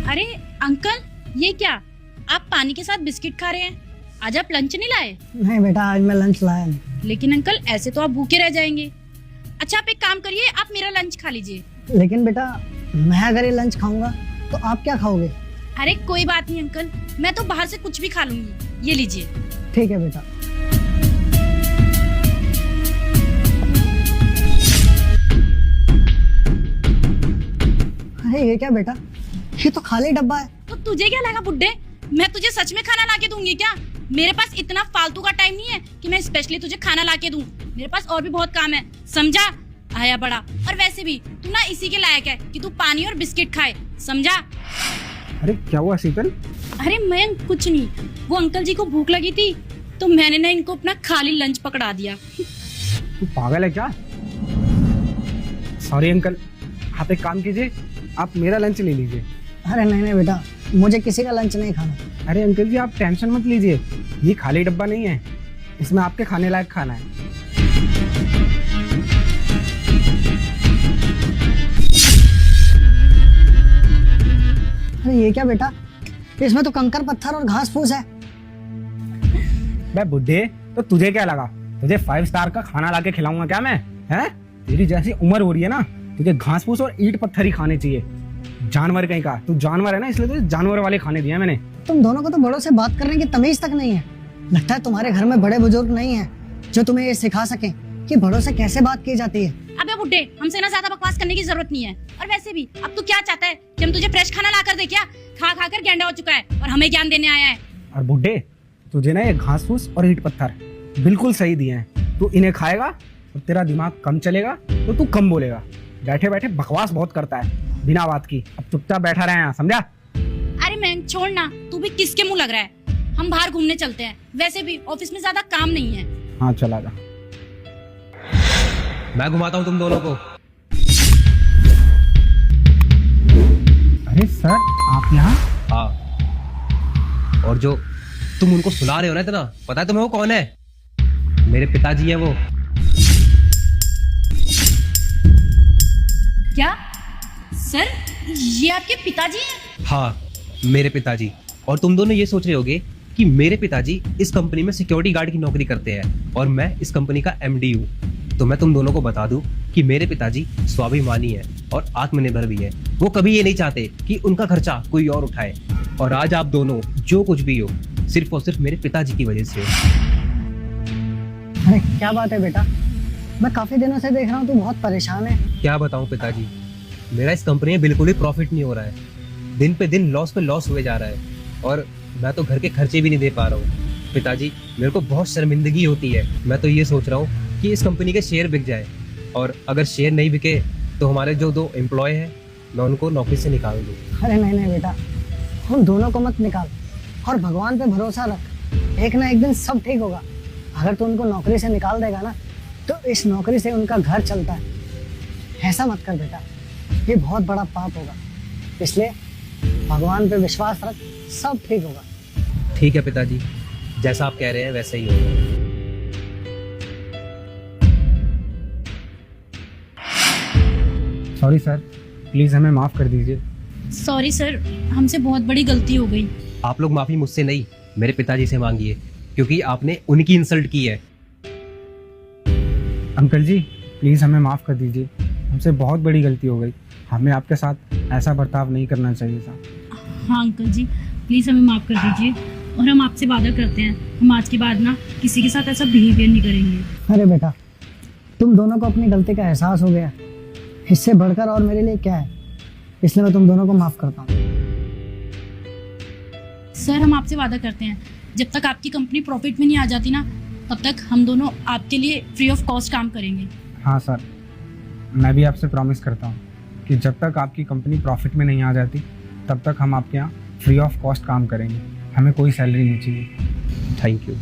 अरे अंकल, ये क्या, आप पानी के साथ बिस्किट खा रहे हैं? आज आप लंच नहीं लाए? नहीं बेटा, आज मैं लंच लाया नहीं। लेकिन अंकल, ऐसे तो आप भूखे रह जाएंगे। अच्छा, आप एक काम करिए, आप मेरा लंच खा लीजिए। लेकिन बेटा, मैं अगर ये लंच खाऊंगा तो आप क्या खाओगे? अरे कोई बात नहीं अंकल, मैं तो बाहर से कुछ भी खा लूंगी। ये लीजिए। ठीक है बेटा। अरे ये क्या बेटा, ये तो खाली डब्बा है। तो तुझे क्या लगा बुड्ढे, मैं तुझे सच में खाना लाके दूंगी क्या? मेरे पास इतना फालतू का टाइम नहीं है कि मैं स्पेशली तुझे खाना लाके दूं। मेरे पास और भी बहुत काम है, समझा? आया बड़ा। और वैसे भी तू ना इसी के लायक है कि तू पानी और बिस्किट खाए, समझा? अरे क्या हुआ शीतल? अरे मैं कुछ नहीं, वो अंकल जी को भूख लगी थी तो मैंने ना इनको अपना खाली लंच पकड़ा दिया। तू पागल है क्या? सॉरी अंकल, आप एक काम कीजिए, आप मेरा लंच ले लीजिए। अरे नहीं नहीं बेटा, मुझे किसी का लंच नहीं खाना। अरे अंकल जी, आप टेंशन मत लीजिए, ये खाली डब्बा नहीं है, इसमें आपके खाने लायक खाना है। अरे ये क्या बेटा, इसमें तो कंकर पत्थर और घास फूस है। बे बुड्ढे, तो तुझे क्या लगा तुझे 5 स्टार का खाना लाके खिलाऊंगा क्या मैं? हैं? तेरी जैसी उम्र हो रही है ना, तुझे घास फूस और ईंट पत्थर ही खाने चाहिए। जानवर कहीं का, तू जानवर है ना, इसलिए तुझे जानवर वाले खाने दिए मैंने। तुम दोनों को तो बड़ों से बात करने की तमीज तक नहीं है। लगता है तुम्हारे घर में बड़े बुजुर्ग नहीं है जो तुम्हें ये सिखा सके कि बड़ों से कैसे बात की जाती है। अबे बुड्ढे, हमसे ना ज्यादा बकवास करने की जरूरत नहीं है। और वैसे भी अब तू क्या चाहता है कि हम तुझे फ्रेश खाना ला कर दे क्या? खा खा कर गेंडा हो चुका है और हमें ज्ञान देने आया है। और बुड्ढे, तुझे ना ये घास फूस और ईंट पत्थर बिल्कुल सही दिए हैं। तू इन्हें खाएगा और तेरा दिमाग कम चलेगा तो तू कम बोलेगा। बैठे बैठे बकवास बहुत करता है बिना बात की। अब चुपचाप बैठा रहे हैं, समझा? अरे मैं छोड़ ना, तू भी किसके मुंह लग रहा है? हम बाहर घूमने चलते हैं, वैसे भी ऑफिस में ज्यादा काम नहीं है। हाँ चला जा। मैं घुमाता हूँ तुम दोनों को। अरे सर, आप यहाँ? हाँ, और जो तुम उनको सुना रहे हो ना इतना, पता है तुम्हें वो कौन है? मेरे पिताजी है वो। क्या सर, ये आपके पिताजी हैं? हाँ, मेरे पिताजी। और तुम दोनों ये सोच रहे होगे कि मेरे पिताजी इस कंपनी में सिक्योरिटी गार्ड की नौकरी करते हैं और मैं इस कंपनी का एमडी हूँ। तो मैं तुम दोनों को बता दूं कि मेरे पिताजी स्वाभिमानी है और आत्मनिर्भर भी है। वो कभी ये नहीं चाहते कि उनका खर्चा कोई और उठाए। और आज आप दोनों जो कुछ भी हो, सिर्फ और सिर्फ मेरे पिताजी की वजह से हो। अरे क्या बात है बेटा, मैं काफी दिनों से देख रहा हूँ तू बहुत परेशान है। क्या बताऊं पिताजी, मेरा इस कंपनी में बिल्कुल ही प्रॉफिट नहीं हो रहा है। दिन पे दिन लॉस पे लॉस हुए जा रहा है और मैं तो घर के खर्चे भी नहीं दे पा रहा हूँ। पिताजी, मेरे को बहुत शर्मिंदगी होती है। मैं तो ये सोच रहा हूँ कि इस कंपनी के शेयर बिक जाए, और अगर शेयर नहीं बिके तो हमारे जो 2 एम्प्लॉय हैं मैं उनको नौकरी से निकाल दूँ। अरे नहीं नहीं बेटा, उन दोनों को मत निकाल और भगवान पे भरोसा रख। एक ना एक दिन सब ठीक होगा। अगर तू उनको नौकरी से निकाल देगा ना, तो इस नौकरी से उनका घर चलता है। ऐसा मत कर बेटा, ये बहुत बड़ा पाप होगा। इसलिए भगवान पे विश्वास रख, सब ठीक होगा। ठीक है पिताजी, जैसा आप कह रहे हैं वैसा ही होगा। सॉरी सर, प्लीज हमें माफ कर दीजिए। सॉरी सर, हमसे बहुत बड़ी गलती हो गई। आप लोग माफी मुझसे नहीं, मेरे पिताजी से मांगिए, क्योंकि आपने उनकी इंसल्ट की है। अंकल जी, प्लीज हमें माफ कर दीजिए, हमसे बहुत बड़ी गलती हो गई। हमें आपके साथ ऐसा बर्ताव नहीं करना चाहिए था। हाँ अंकल जी, प्लीज हमें माफ कर दीजिए और हम आपसे वादा करते हैं, हम आज के बाद ना किसी के साथ ऐसा बिहेवियर नहीं करेंगे। अरे बेटा, तुम दोनों को अपनी गलती का एहसास हो गया, इससे बढ़कर और मेरे लिए क्या है। इसलिए मैं तुम दोनों को माफ करता हूँ। सर, हम आपसे वादा करते हैं, जब तक आपकी कंपनी प्रॉफिट में नहीं आ जाती ना, तब तक हम दोनों आपके लिए फ्री ऑफ कॉस्ट काम करेंगे। हाँ सर, मैं भी आपसे प्रॉमिस करता हूँ कि जब तक आपकी कंपनी प्रॉफिट में नहीं आ जाती, तब तक हम आपके यहाँ फ्री ऑफ कॉस्ट काम करेंगे। हमें कोई सैलरी नहीं चाहिए। Thank you.